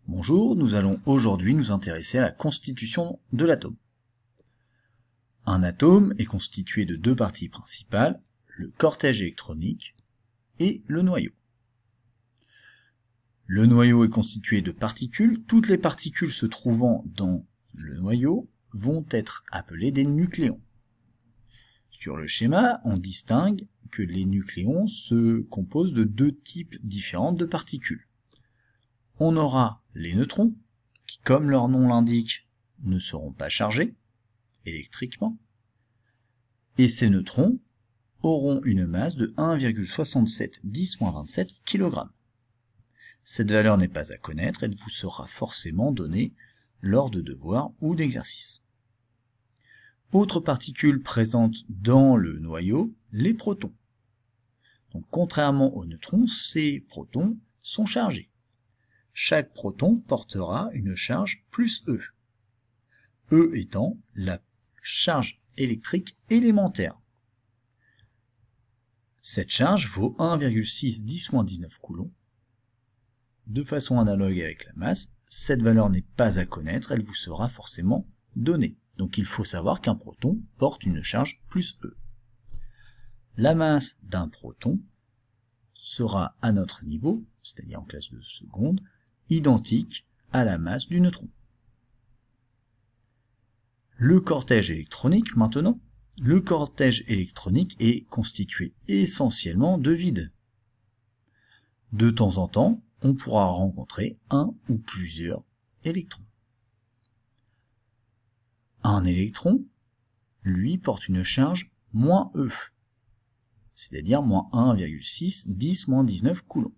Bonjour, nous allons aujourd'hui nous intéresser à la constitution de l'atome. Un atome est constitué de deux parties principales, le cortège électronique et le noyau. Le noyau est constitué de particules. Toutes les particules se trouvant dans le noyau vont être appelées des nucléons. Sur le schéma, on distingue que les nucléons se composent de deux types différents de particules. On aura les neutrons, qui, comme leur nom l'indique, ne seront pas chargés électriquement, et ces neutrons auront une masse de 1,67 10-27 kg. Cette valeur n'est pas à connaître, elle vous sera forcément donnée lors de devoirs ou d'exercices. Autre particule présente dans le noyau, les protons. Donc, contrairement aux neutrons, ces protons sont chargés. Chaque proton portera une charge plus E. E étant la charge électrique élémentaire. Cette charge vaut 1,6 10-19 coulombs. De façon analogue avec la masse, cette valeur n'est pas à connaître, elle vous sera forcément donnée. Donc il faut savoir qu'un proton porte une charge plus E. La masse d'un proton sera à notre niveau, c'est-à-dire en classe de seconde, identique à la masse du neutron. Le cortège électronique maintenant. Le cortège électronique est constitué essentiellement de vide. De temps en temps, on pourra rencontrer un ou plusieurs électrons. Un électron, lui, porte une charge moins E, c'est-à-dire moins 1,6 10-19 coulombs.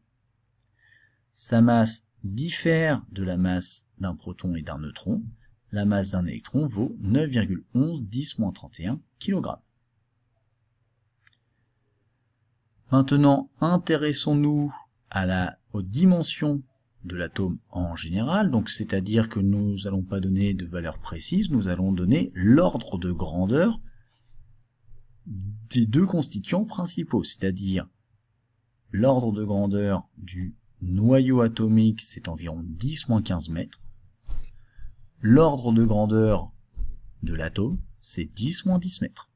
Sa masse diffère de la masse d'un proton et d'un neutron. La masse d'un électron vaut 9,11 10-31 kg. Maintenant, intéressons-nous aux dimensions de l'atome en général, donc c'est-à-dire que nous n'allons pas donner de valeur précise, nous allons donner l'ordre de grandeur des deux constituants principaux, c'est-à-dire l'ordre de grandeur du noyau atomique, c'est environ 10-15 mètres. L'ordre de grandeur de l'atome, c'est 10-10 mètres.